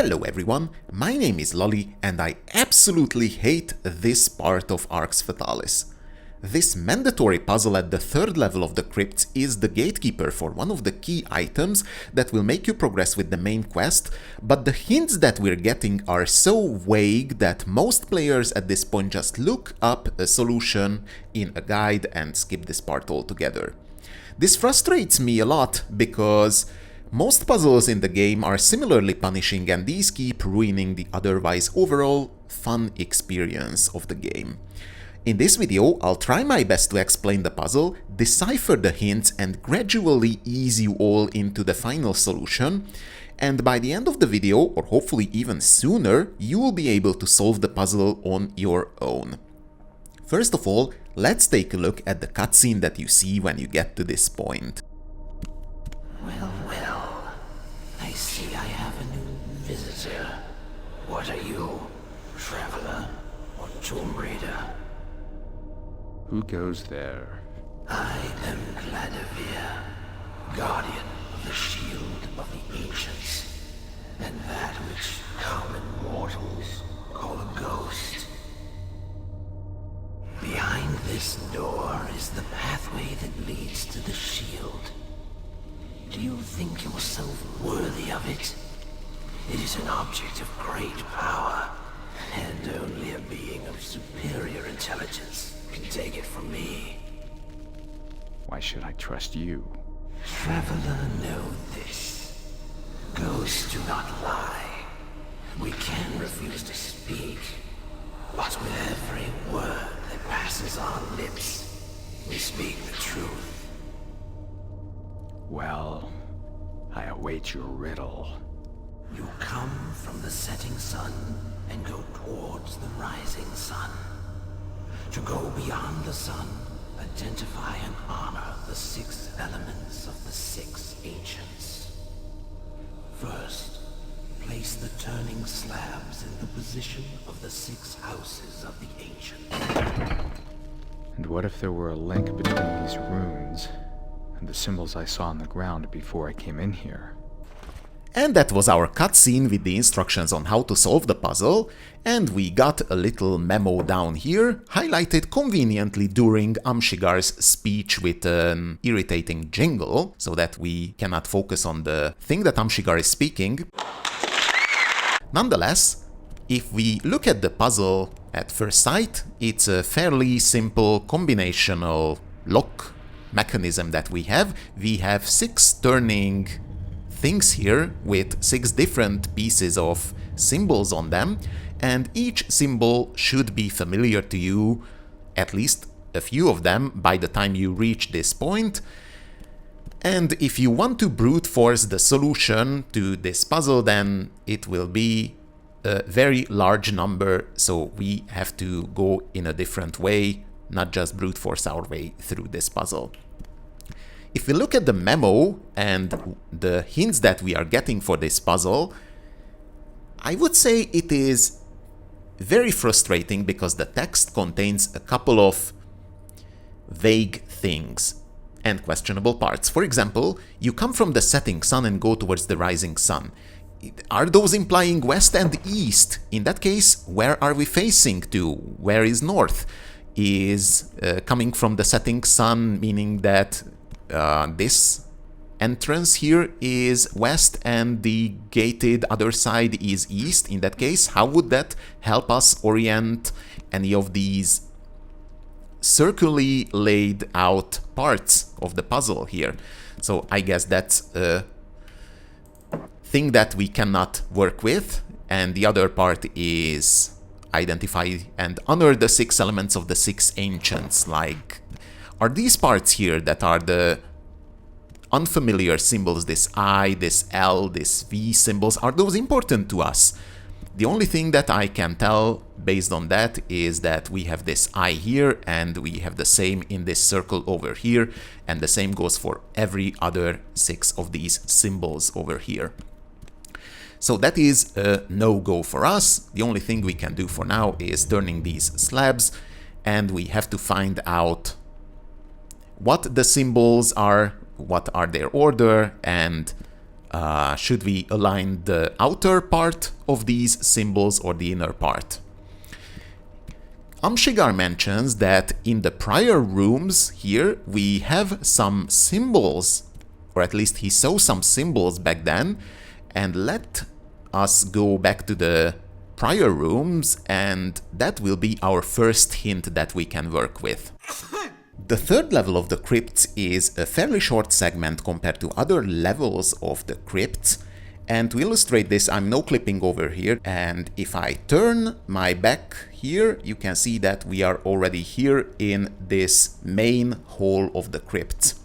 Hello everyone, my name is Lolly and I absolutely hate this part of Arx Fatalis. This mandatory puzzle at the third level of the Crypts is the gatekeeper for one of the key items that will make you progress with the main quest, but the hints that we're getting are so vague that most players at this point just look up a solution in a guide and skip this part altogether. This frustrates me a lot because most puzzles in the game are similarly punishing and these keep ruining the otherwise overall fun experience of the game. In this video, I'll try my best to explain the puzzle, decipher the hints and gradually ease you all into the final solution, and by the end of the video, or hopefully even sooner, you will be able to solve the puzzle on your own. First of all, let's take a look at the cutscene that you see when you get to this point. Well, I see I have a new visitor. What are you, traveler or tomb raider? Who goes there? I am Gladivir, guardian of the shield of the ancients, and that which common mortals call a ghost. Behind this door is the pathway that leads to the shield. Do you think yourself worthy of it? It is an object of great power, and only a being of superior intelligence can take it from me. Why should I trust you? Traveler, know this. Ghosts do not lie. We can refuse to speak, but with every word that passes our lips, we speak the truth. Well, I await your riddle. You come from the setting sun and go towards the rising sun. To go beyond the sun, identify and honor the 6 elements of the 6 ancients. First, place the turning slabs in the position of the 6 houses of the ancients. And what if there were a link between these runes and the symbols I saw on the ground before I came in here? And that was our cutscene with the instructions on how to solve the puzzle, and we got a little memo down here, highlighted conveniently during Am Shaegar's speech with an irritating jingle, so that we cannot focus on the thing that Am Shaegar is speaking. Nonetheless, if we look at the puzzle at first sight, it's a fairly simple combinational lock mechanism that we have. We have 6 turning things here with 6 different pieces of symbols on them, and each symbol should be familiar to you, at least a few of them, by the time you reach this point. And if you want to brute force the solution to this puzzle, then it will be a very large number, so we have to go in a different way, not just brute force our way through this puzzle. If we look at the memo and the hints that we are getting for this puzzle, I would say it is very frustrating because the text contains a couple of vague things and questionable parts. For example, you come from the setting sun and go towards the rising sun. Are those implying west and east? In that case, where are we facing to? Where is north? Is coming from the setting sun meaning that this entrance here is west and the gated other side is east? In that case, how would that help us orient any of these circularly laid out parts of the puzzle here? So I guess that's a thing that we cannot work with, and the other part is identify and honor the 6 elements of the 6 ancients. Like, are these parts here that are the unfamiliar symbols, this I, this L, this V symbols, are those important to us? The only thing that I can tell based on that is that we have this I here and we have the same in this circle over here, and the same goes for every other 6 of these symbols over here. So that is a no-go for us. The only thing we can do for now is turning these slabs, and we have to find out what the symbols are, what are their order, and Should we align the outer part of these symbols or the inner part? Am Shaegar mentions that in the prior rooms here we have some symbols, or at least he saw some symbols back then, and let us go back to the prior rooms, and that will be our first hint that we can work with. The third level of the crypts is a fairly short segment compared to other levels of the crypts, and to illustrate this I'm no clipping over here, and if I turn my back here you can see that we are already here in this main hall of the crypt.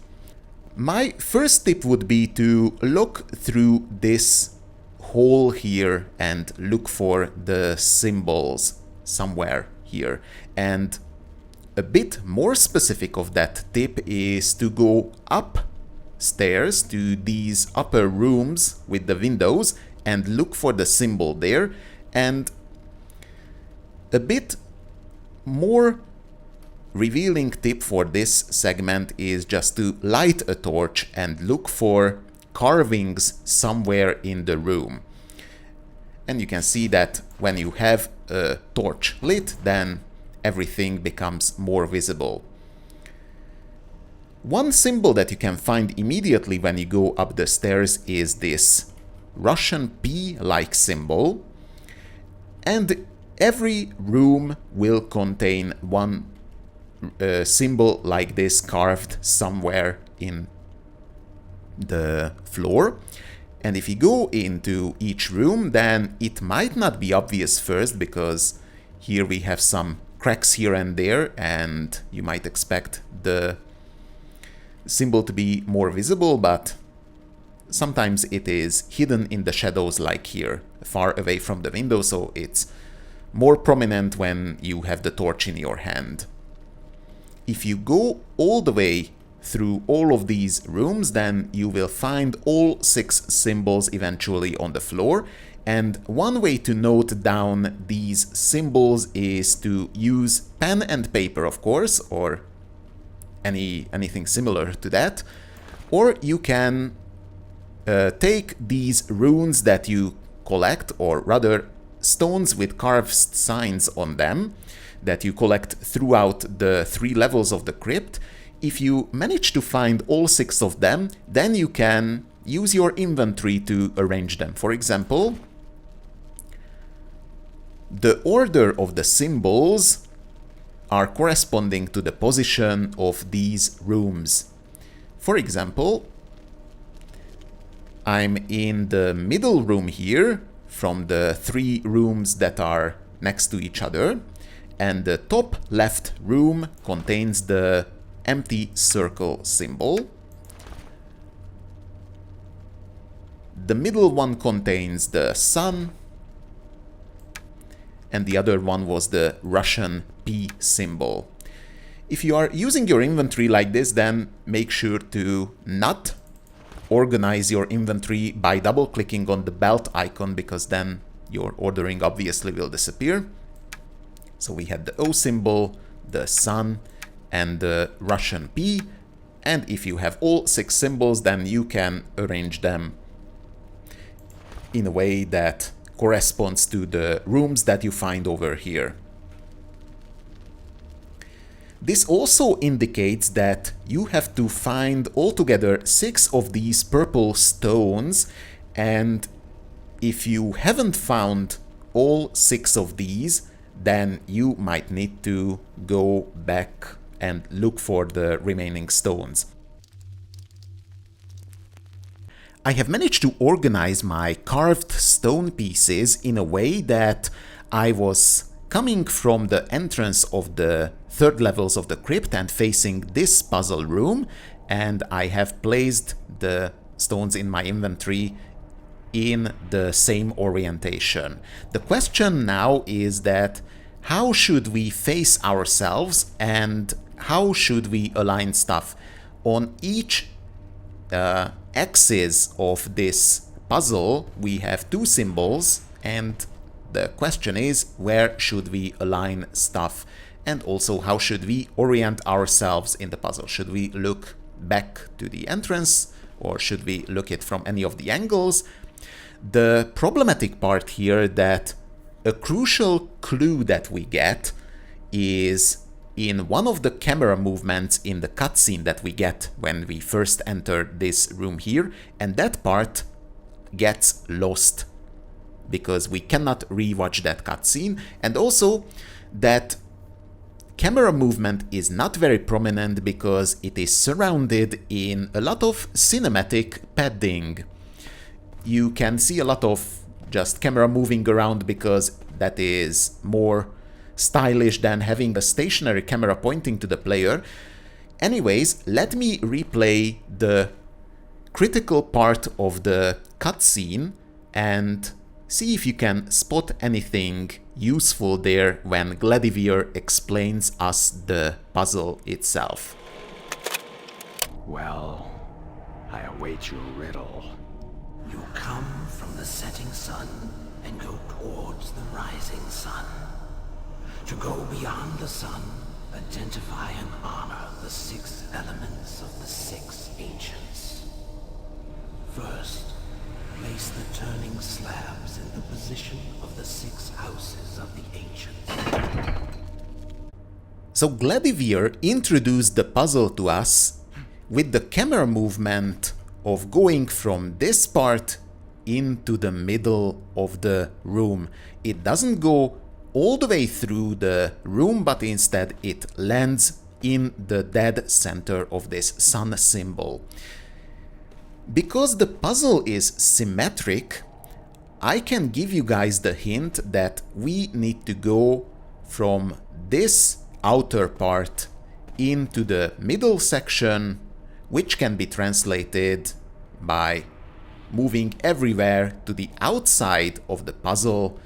My first tip would be to look through this hole here and look for the symbols somewhere here, and a bit more specific of that tip is to go upstairs to these upper rooms with the windows and look for the symbol there, and a bit more revealing tip for this segment is just to light a torch and look for carvings somewhere in the room. And you can see that when you have a torch lit, then everything becomes more visible. One symbol that you can find immediately when you go up the stairs is this Russian P-like symbol, and every room will contain one symbol like this carved somewhere in the floor. And if you go into each room, then it might not be obvious first, because here we have some cracks here and there, and you might expect the symbol to be more visible, but sometimes it is hidden in the shadows like here, far away from the window, so it's more prominent when you have the torch in your hand. If you go all the way through all of these rooms, then you will find all 6 symbols eventually on the floor, and one way to note down these symbols is to use pen and paper, of course, or anything similar to that, or you can take these runes that you collect, or rather stones with carved signs on them that you collect throughout the 3 levels of the crypt. If you manage to find all 6 of them, then you can use your inventory to arrange them. For example, the order of the symbols are corresponding to the position of these rooms. For example, I'm in the middle room here from the 3 rooms that are next to each other, and the top left room contains the empty circle symbol. The middle one contains the sun, and the other one was the Russian P symbol. If you are using your inventory like this, then make sure to not organize your inventory by double-clicking on the belt icon, because then your ordering obviously will disappear. So we had the O symbol, the sun, and the Russian P, and if you have all 6 symbols, then you can arrange them in a way that corresponds to the rooms that you find over here. This also indicates that you have to find altogether 6 of these purple stones, and if you haven't found all 6 of these, then you might need to go back and look for the remaining stones. I have managed to organize my carved stone pieces in a way that I was coming from the entrance of the 3rd levels of the crypt and facing this puzzle room, and I have placed the stones in my inventory in the same orientation. The question now is that how should we face ourselves and how should we align stuff? On each axis of this puzzle we have 2 symbols, and the question is, where should we align stuff? And also, how should we orient ourselves in the puzzle? Should we look back to the entrance or should we look it from any of the angles? The problematic part here that a crucial clue that we get is in one of the camera movements in the cutscene that we get when we first enter this room here, and that part gets lost because we cannot rewatch that cutscene, and also that camera movement is not very prominent because it is surrounded in a lot of cinematic padding. You can see a lot of just camera moving around because that is more stylish than having a stationary camera pointing to the player. Anyways, let me replay the critical part of the cutscene and see if you can spot anything useful there when Gladivir explains us the puzzle itself. Well, I await your riddle. You come from the setting sun and go towards the rising sun. To go beyond the sun, identify and honor the 6 elements of the 6 ancients. First, place the turning slabs in the position of the 6 houses of the ancients. So Gladivir introduced the puzzle to us with the camera movement of going from this part into the middle of the room. It doesn't go all the way through the room, but instead it lands in the dead center of this sun symbol. Because the puzzle is symmetric, I can give you guys the hint that we need to go from this outer part into the middle section, which can be translated by moving everywhere to the outside of the puzzle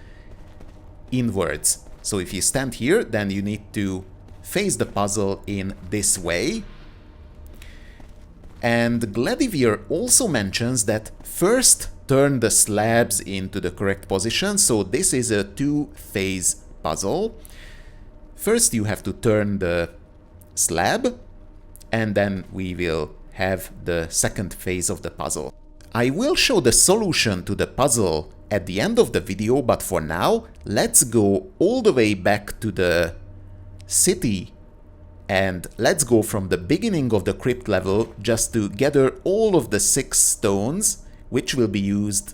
inwards. So if you stand here, then you need to face the puzzle in this way. And Gladivir also mentions that first turn the slabs into the correct position, so this is a 2-phase puzzle. First you have to turn the slab, and then we will have the second phase of the puzzle. I will show the solution to the puzzle at the end of the video, but for now, let's go all the way back to the city and let's go from the beginning of the crypt level just to gather all of the 6 stones, which will be used,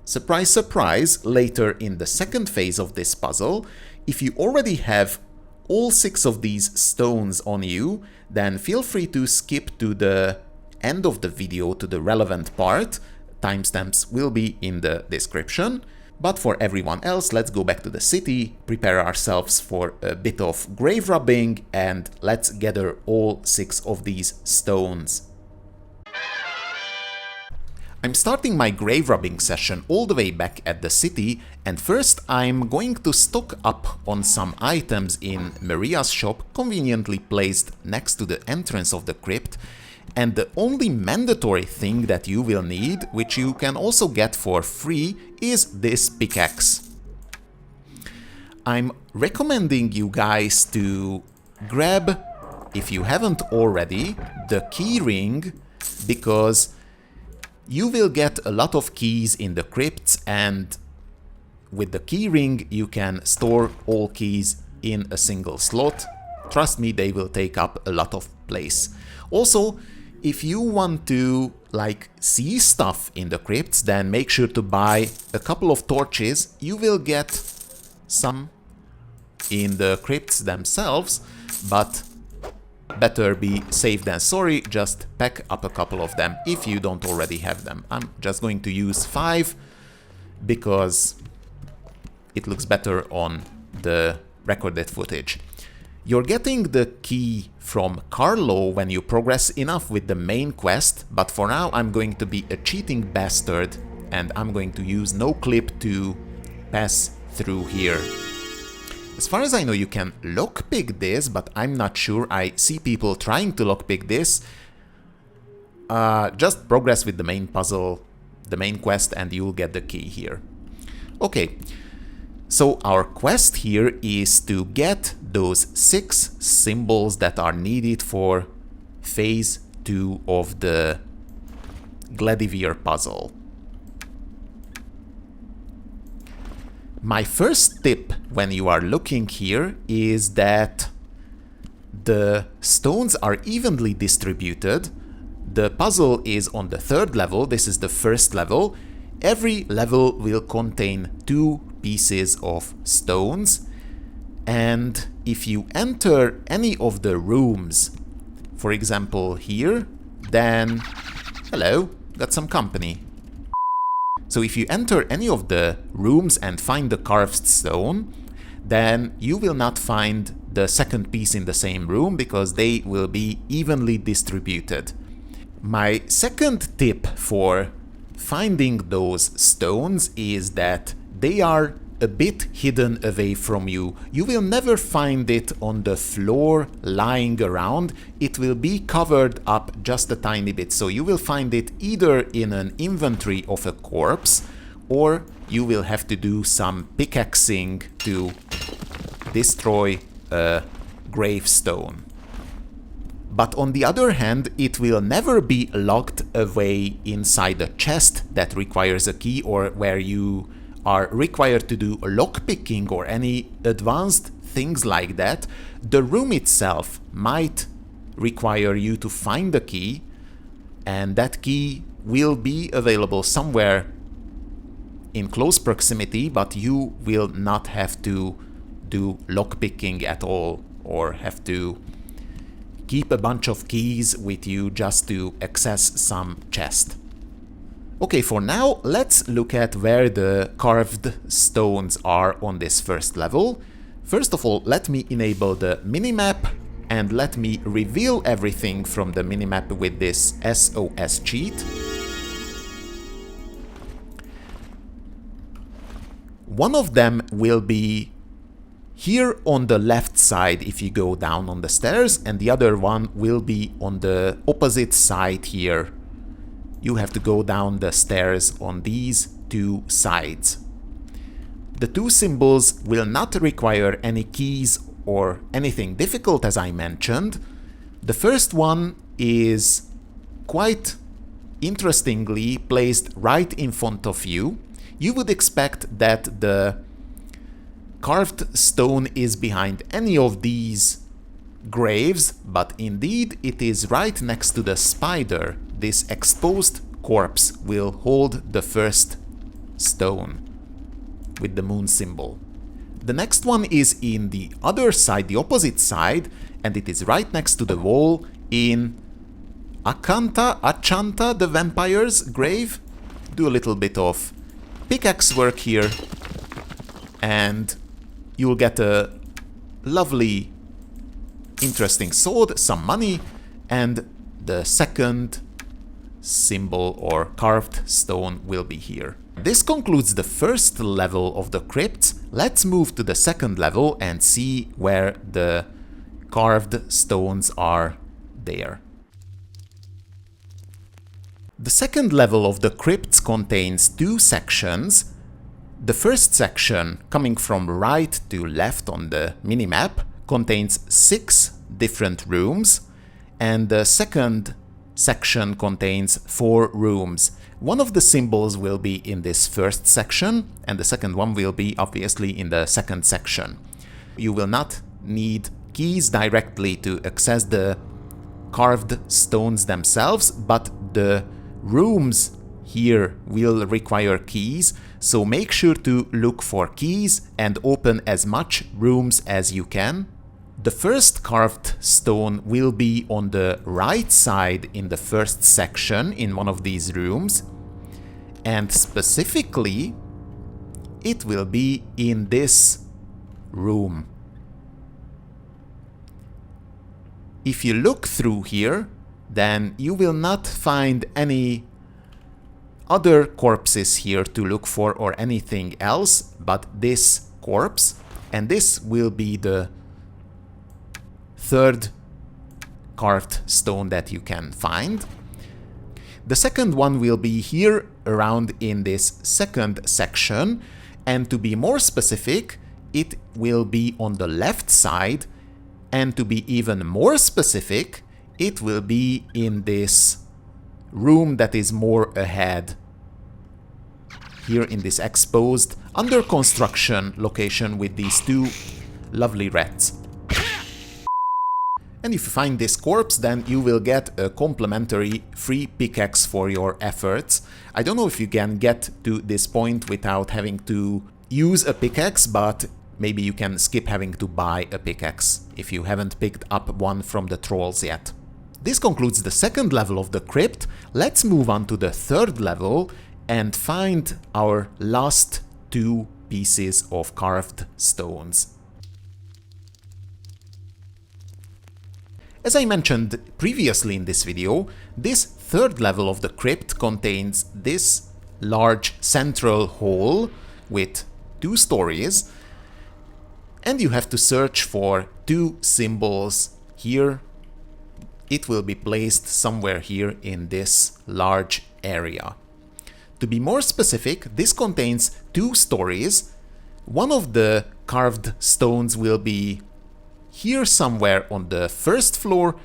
surprise surprise, later in the second phase of this puzzle. If you already have all 6 of these stones on you, then feel free to skip to the end of the video to the relevant part. Timestamps will be in the description. But for everyone else, let's go back to the city, prepare ourselves for a bit of grave robbing, and let's gather all 6 of these stones. I'm starting my grave robbing session all the way back at the city, and first I'm going to stock up on some items in Maria's shop, conveniently placed next to the entrance of the crypt. And the only mandatory thing that you will need, which you can also get for free, is this pickaxe. I'm recommending you guys to grab, if you haven't already, the key ring, because you will get a lot of keys in the crypts, and with the key ring you can store all keys in a single slot. Trust me, they will take up a lot of place. Also, if you want to see stuff in the crypts, then make sure to buy a couple of torches. You will get some in the crypts themselves, but better be safe than sorry. Just pack up a couple of them if you don't already have them. I'm just going to use 5 because it looks better on the recorded footage. You're getting the key from Carlo when you progress enough with the main quest, but for now I'm going to be a cheating bastard and I'm going to use no clip to pass through here. As far as I know, you can lockpick this, but I'm not sure. I see people trying to lockpick this. Just progress with the main puzzle, the main quest, and you'll get the key here. Okay. So our quest here is to get those 6 symbols that are needed for phase 2 of the Gladivir puzzle. My first tip when you are looking here is that the stones are evenly distributed. The puzzle is on the 3rd level, this is the 1st level. Every level will contain 2 pieces of stones, and if you enter any of the rooms, for example here, then hello, got some company. So if you enter any of the rooms and find the carved stone, then you will not find the second piece in the same room because they will be evenly distributed. My second tip for finding those stones is that they are a bit hidden away from you. You will never find it on the floor lying around. It will be covered up just a tiny bit. So you will find it either in an inventory of a corpse, or you will have to do some pickaxing to destroy a gravestone. But on the other hand, it will never be locked away inside a chest that requires a key, or where you are required to do lockpicking or any advanced things like that. The room itself might require you to find the key, and that key will be available somewhere in close proximity, but you will not have to do lockpicking at all or have to keep a bunch of keys with you just to access some chest. Okay, for now, let's look at where the carved stones are on this first level. First of all, let me enable the minimap and let me reveal everything from the minimap with this SOS cheat. One of them will be here on the left side if you go down on the stairs, and the other one will be on the opposite side here. You have to go down the stairs on these 2 sides. The 2 symbols will not require any keys or anything difficult, as I mentioned. The first one is quite interestingly placed right in front of you. You would expect that the carved stone is behind any of these graves, but indeed it is right next to the spider. This exposed corpse will hold the first stone with the moon symbol. The next one is in the other side, the opposite side, and it is right next to the wall in Achanta, the vampire's grave. Do a little bit of pickaxe work here, and you will get a lovely, interesting sword, some money, and the second symbol or carved stone will be here. This concludes the first level of the crypts. Let's move to the second level and see where the carved stones are there. The second level of the crypts contains 2 sections. The first section, coming from right to left on the minimap, contains 6 different rooms, and the second section contains 4 rooms. One of the symbols will be in this first section, and the second one will be obviously in the second section. You will not need keys directly to access the carved stones themselves, but the rooms here will require keys, so make sure to look for keys and open as much rooms as you can. The first carved stone will be on the right side in the first section in one of these rooms, and specifically it will be in this room. If you look through here, then you will not find any other corpses here to look for or anything else but this corpse, and this will be the third carved stone that you can find. The second one will be here around in this second section, and to be more specific, it will be on the left side, and to be even more specific, it will be in this room that is more ahead. Here in this exposed, under construction location with these two lovely rats. And if you find this corpse, then you will get a complimentary free pickaxe for your efforts. I don't know if you can get to this point without having to use a pickaxe, but maybe you can skip having to buy a pickaxe if you haven't picked up one from the trolls yet. This concludes the second level of the crypt. Let's move on to the third level and find our last two pieces of carved stones. As I mentioned previously in this video, this third level of the crypt contains this large central hall with 2 stories, and you have to search for 2 symbols here. It will be placed somewhere here in this large area. To be more specific, this contains 2 stories. One of the carved stones will be here somewhere on the first floor,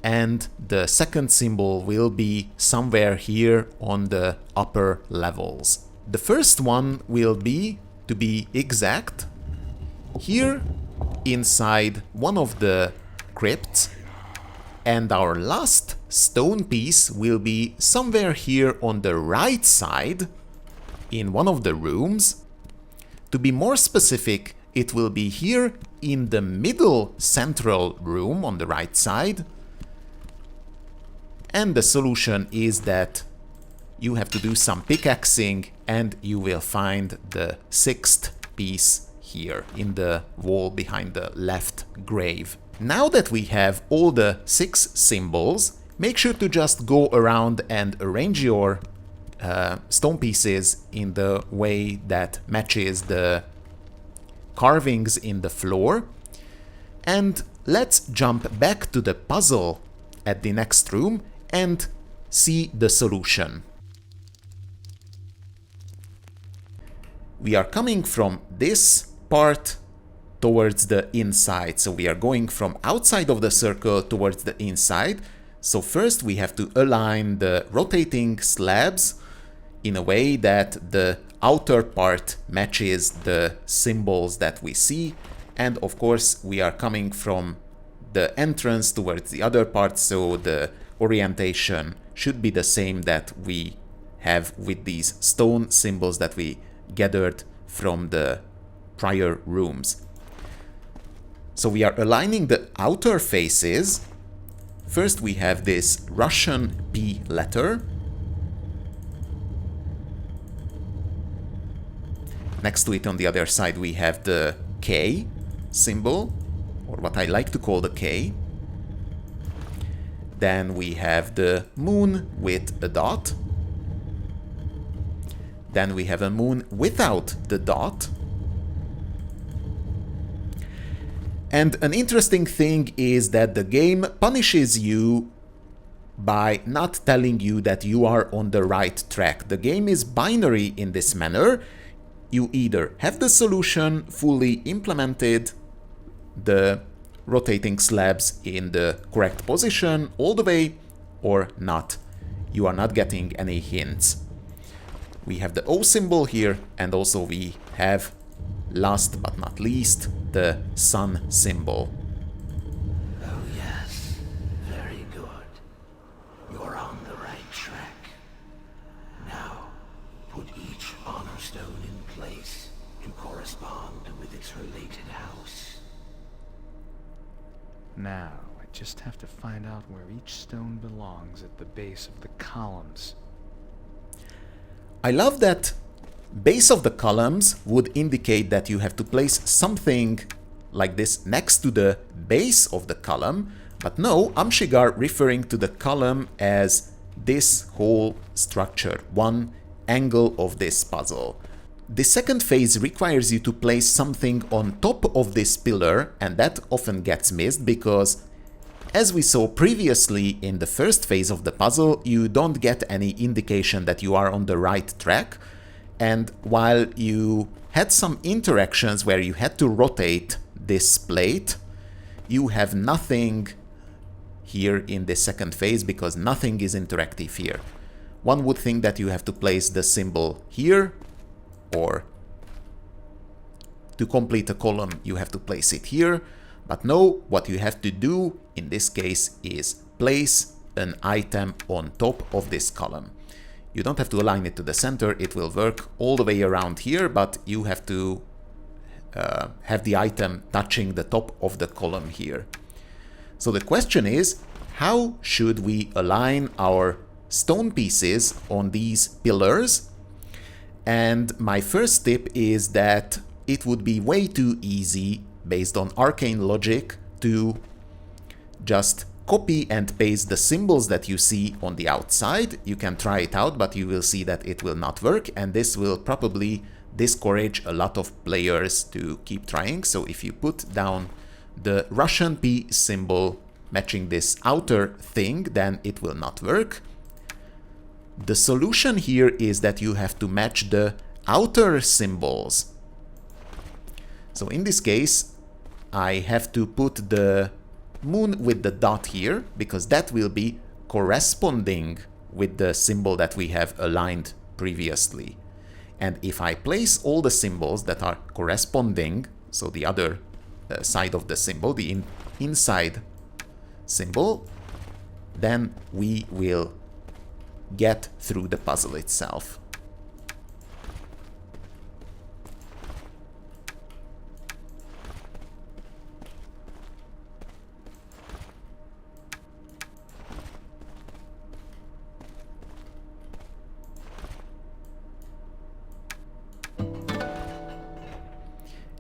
and the second symbol will be somewhere here on the upper levels. The first one will be, to be exact, here inside one of the crypts, and our last stone piece will be somewhere here on the right side in one of the rooms. To be more specific, it will be here in the middle central room on the right side. And the solution is that you have to do some pickaxing and you will find the 6th piece here in the wall behind the left grave. Now that we have all the 6 symbols, make sure to just go around and arrange your stone pieces in the way that matches the carvings in the floor. And let's jump back to the puzzle at the next room and see the solution. We are coming from this part towards the inside, so we are going from outside of the circle towards the inside. So first we have to align the rotating slabs in a way that the outer part matches the symbols that we see, and of course we are coming from the entrance towards the other part, so the orientation should be the same that we have with these stone symbols that we gathered from the prior rooms. So we are aligning the outer faces. First we have this Russian P letter. Next to it on the other side we have the K symbol, or what I like to call the K. Then we have the moon with a dot. Then we have a moon without the dot. And an interesting thing is that the game punishes you by not telling you that you are on the right track. The game is binary in this manner. You either have the solution fully implemented, the rotating slabs in the correct position all the way, or not. You are not getting any hints. We have the O symbol here, and also we have, last but not least, the sun symbol. Oh yes, very good. You're on the right track. Now, put each honor stone in place to correspond with its related house. Now, I just have to find out where each stone belongs at the base of the columns. I love that base of the columns would indicate that you have to place something like this next to the base of the column, but no, Am Shaegar referring to the column as this whole structure, one angle of this puzzle. The second phase requires you to place something on top of this pillar, and that often gets missed because, as we saw previously in the first phase of the puzzle, you don't get any indication that you are on the right track. And while you had some interactions where you had to rotate this plate, you have nothing here in the second phase because nothing is interactive here. One would think that you have to place the symbol here, or to complete a column you have to place it here, but no, what you have to do in this case is place an item on top of this column. You don't have to align it to the center, it will work all the way around here, but you have to have the item touching the top of the column here. So the question is, how should we align our stone pieces on these pillars? And my first tip is that it would be way too easy, based on arcane logic, to just copy and paste the symbols that you see on the outside. You can try it out, but you will see that it will not work, and this will probably discourage a lot of players to keep trying. So if you put down the Russian P symbol matching this outer thing, then it will not work. The solution here is that you have to match the outer symbols. So in this case, I have to put the moon with the dot here, because that will be corresponding with the symbol that we have aligned previously. And if I place all the symbols that are corresponding, so the other side of the symbol, the inside symbol, then we will get through the puzzle itself.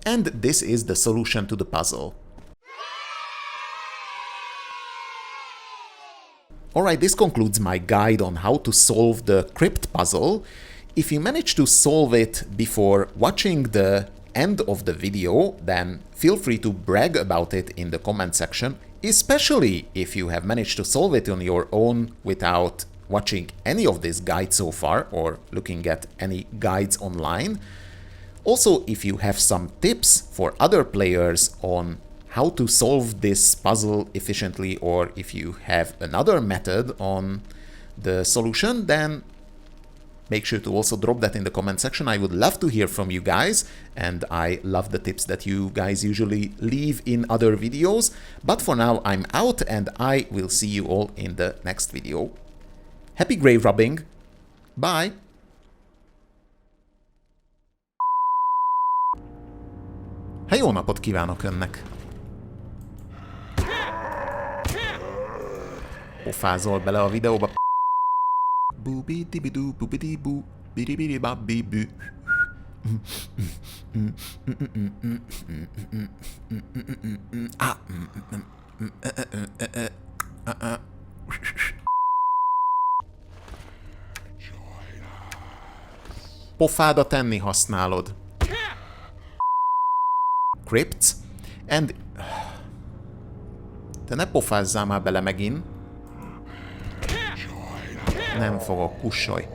And this is the solution to the puzzle. Alright, this concludes my guide on how to solve the crypt puzzle. If you manage to solve it before watching the end of the video, then feel free to brag about it in the comment section, especially if you have managed to solve it on your own without watching any of this guide so far or looking at any guides online. Also, if you have some tips for other players on how to solve this puzzle efficiently, or if you have another method on the solution, then make sure to also drop that in the comment section. I would love to hear from you guys, and I love the tips that you guys usually leave in other videos. But for now, I'm out, and I will see you all in the next video. Happy grave robbing! Bye! Hát jó napot kívánok önnek! Pofázol bele a videóba. Bubi-dibi-du, bubi-di-bu, bidi-bidi-ba-bi-bu. Pofádat enni használod. Crypts, and... Te ne pofázzál már bele megint. Nem fogok, kussolj.